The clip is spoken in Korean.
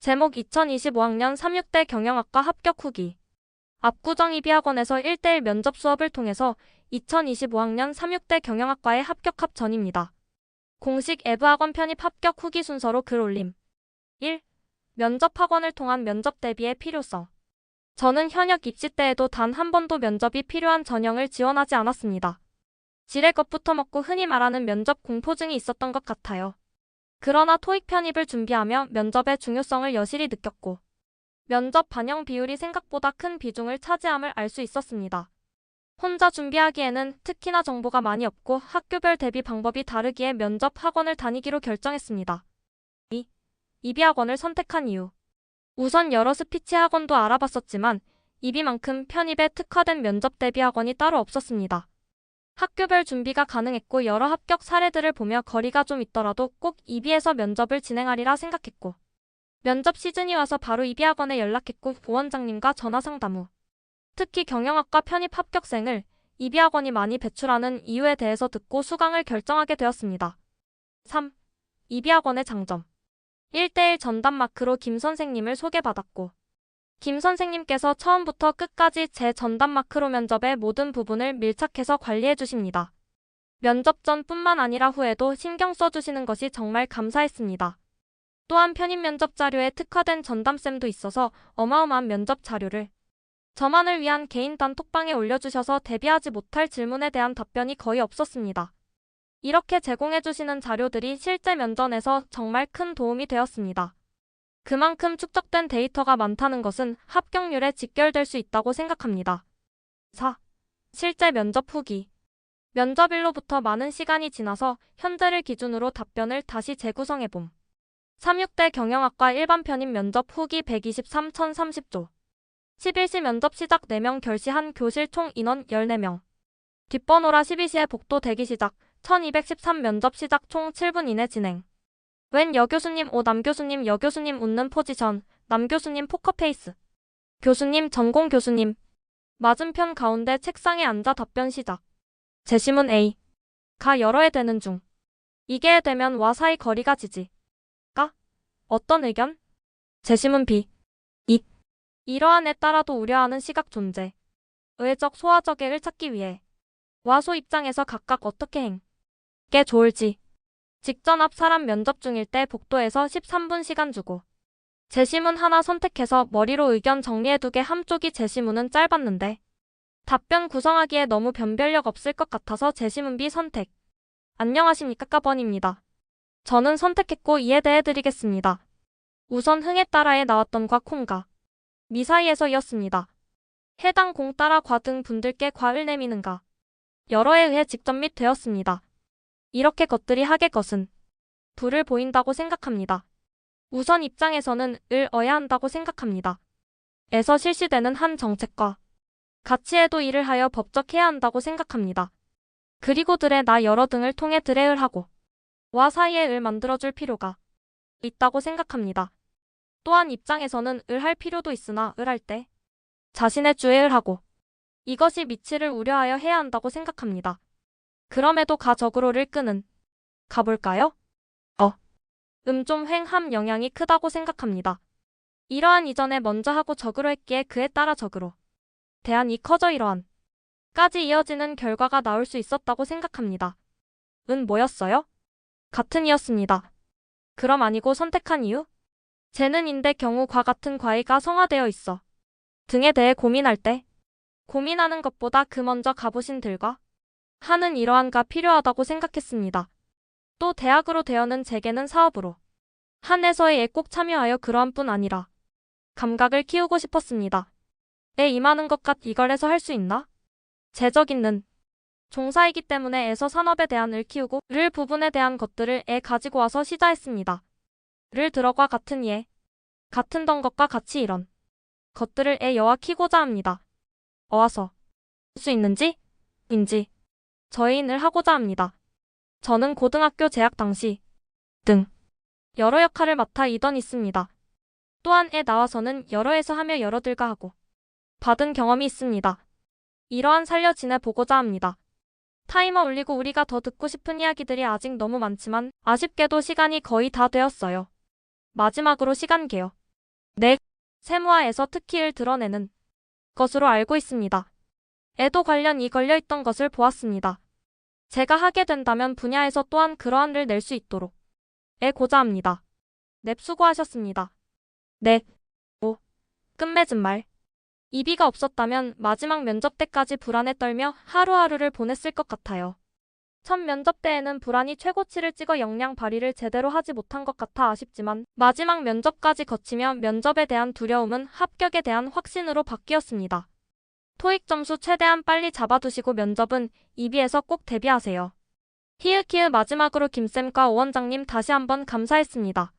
제목 2025학년 3-6대 경영학과 합격 후기. 압구정 이비학원에서 1대1 면접 수업을 통해서 2025학년 3-6대 경영학과에 합격합 전입니다. 공식 에브학원 편입 합격 후기 순서로 글 올림. 1. 면접 학원을 통한 면접 대비의 필요성. 저는 현역 입시 때에도 단 한 번도 면접이 필요한 전형을 지원하지 않았습니다. 지레 것부터 먹고 흔히 말하는 면접 공포증이 있었던 것 같아요. 그러나 토익 편입을 준비하며 면접의 중요성을 여실히 느꼈고 면접 반영 비율이 생각보다 큰 비중을 차지함을 알 수 있었습니다. 혼자 준비하기에는 특히나 정보가 많이 없고 학교별 대비 방법이 다르기에 면접 학원을 다니기로 결정했습니다. 2. 이비학원을 선택한 이유. 우선 여러 스피치 학원도 알아봤었지만 이비만큼 편입에 특화된 면접 대비 학원이 따로 없었습니다. 학교별 준비가 가능했고 여러 합격 사례들을 보며 거리가 좀 있더라도 꼭 이비에서 면접을 진행하리라 생각했고 면접 시즌이 와서 바로 이비학원에 연락했고 부원장님과 전화 상담 후 특히 경영학과 편입 합격생을 이비학원이 많이 배출하는 이유에 대해서 듣고 수강을 결정하게 되었습니다. 3. 이비학원의 장점. 1대1 전담 마크로 김 선생님을 소개받았고 김 선생님께서 처음부터 끝까지 제 전담 마크로 면접의 모든 부분을 밀착해서 관리해 주십니다. 면접 전뿐만 아니라 후에도 신경 써주시는 것이 정말 감사했습니다. 또한 편입 면접 자료에 특화된 전담쌤도 있어서 어마어마한 면접 자료를 저만을 위한 개인 단톡방에 올려주셔서 대비하지 못할 질문에 대한 답변이 거의 없었습니다. 이렇게 제공해주시는 자료들이 실제 면전에서 정말 큰 도움이 되었습니다. 그만큼 축적된 데이터가 많다는 것은 합격률에 직결될 수 있다고 생각합니다. 4. 실제 면접 후기. 면접일로부터 많은 시간이 지나서 현재를 기준으로 답변을 다시 재구성해봄. 3-6대 경영학과 일반 편입 면접 후기 123 1030조. 11시 면접 시작 4명 결시 한 교실 총 인원 14명. 뒷번호라 12시에 복도 대기 시작 1213 면접 시작 총 7분 이내 진행. 웬 여교수님 오 남교수님 여교수님 웃는 포지션 남교수님 포커페이스. 교수님 전공 교수님. 맞은편 가운데 책상에 앉아 답변 시작. 제시문 A. 가 열어야 되는 중. 이게 되면 와 사이 거리가 지지. 가. 어떤 의견? 제시문 B. 이. 이러한에 따라도 우려하는 시각 존재. 의적 소화적액을 찾기 위해. 와소 입장에서 각각 어떻게 행. 게 좋을지. 직전 앞 사람 면접 중일 때 복도에서 13분 시간 주고 제시문 하나 선택해서 머리로 의견 정리해두게 함쪽이 제시문은 짧았는데 답변 구성하기에 너무 변별력 없을 것 같아서 제시문 B 선택. 안녕하십니까 까번입니다. 저는 선택했고 이에 대해 드리겠습니다. 우선 흥에 따라에 나왔던 과 콩과 미 사이에서이었습니다. 해당 공 따라 과 등 분들께 과을 내미는가 여러에 의해 직접 및 되었습니다. 이렇게 것들이 하게 것은 불을 보인다고 생각합니다. 우선 입장에서는 을 어야 한다고 생각합니다. 에서 실시되는 한 정책과 가치에도 일을 하여 법적해야 한다고 생각합니다. 그리고 들의 나 여러 등을 통해 들의 을 하고 와 사이에 을 만들어줄 필요가 있다고 생각합니다. 또한 입장에서는 을 할 필요도 있으나 을 할 때 자신의 주에 을 하고 이것이 미치를 우려하여 해야 한다고 생각합니다. 그럼에도 가 적으로를 끄는 가볼까요? 좀 횡함 영향이 크다고 생각합니다. 이러한 이전에 먼저 하고 적으로 했기에 그에 따라 적으로 대안이 커져 이러한 까지 이어지는 결과가 나올 수 있었다고 생각합니다. 은 뭐였어요? 같은 이었습니다. 그럼 아니고 선택한 이유? 쟤는 인데 경우 과 같은 과의가 성화되어 있어. 등에 대해 고민할 때 고민하는 것보다 그 먼저 가보신 들과 하는 이러한 가 필요하다고 생각했습니다. 또 대학으로 되어는 제게는 사업으로 한 회사에 꼭 참여하여 그러한 뿐 아니라 감각을 키우고 싶었습니다. 에 임하는 것 같 이걸 해서 할 수 있나? 재적 있는 종사이기 때문에 에서 산업에 대한 을 키우고 를 부분에 대한 것들을 에 가지고 와서 시자했습니다. 를 들어과 같은 이에 같은 던 것과 같이 이런 것들을 에 여와 키고자 합니다. 어와서 할 수 있는지 인지 저희인을 하고자 합니다. 저는 고등학교 재학 당시 등 여러 역할을 맡아 이던 있습니다. 또한 에 나와서는 여러에서 하며 여러들과 하고 받은 경험이 있습니다. 이러한 살려 지내보고자 합니다. 타이머 올리고 우리가 더 듣고 싶은 이야기들이 아직 너무 많지만 아쉽게도 시간이 거의 다 되었어요. 마지막으로 시간 개요. 네. 세무화에서 특기를 드러내는 것으로 알고 있습니다. 에도 관련이 걸려있던 것을 보았습니다. 제가 하게 된다면 분야에서 또한 그러한 를 낼 수 있도록 애고자 합니다. 넵 수고하셨습니다. 네. 오. 끝맺은 말. 이비가 없었다면 마지막 면접 때까지 불안에 떨며 하루하루를 보냈을 것 같아요. 첫 면접 때에는 불안이 최고치를 찍어 역량 발휘를 제대로 하지 못한 것 같아 아쉽지만 마지막 면접까지 거치며 면접에 대한 두려움은 합격에 대한 확신으로 바뀌었습니다. 토익 점수 최대한 빨리 잡아두시고 면접은 이비에서 꼭 대비하세요. 히읗히읗 마지막으로 김쌤과 오 원장님 다시 한번 감사했습니다.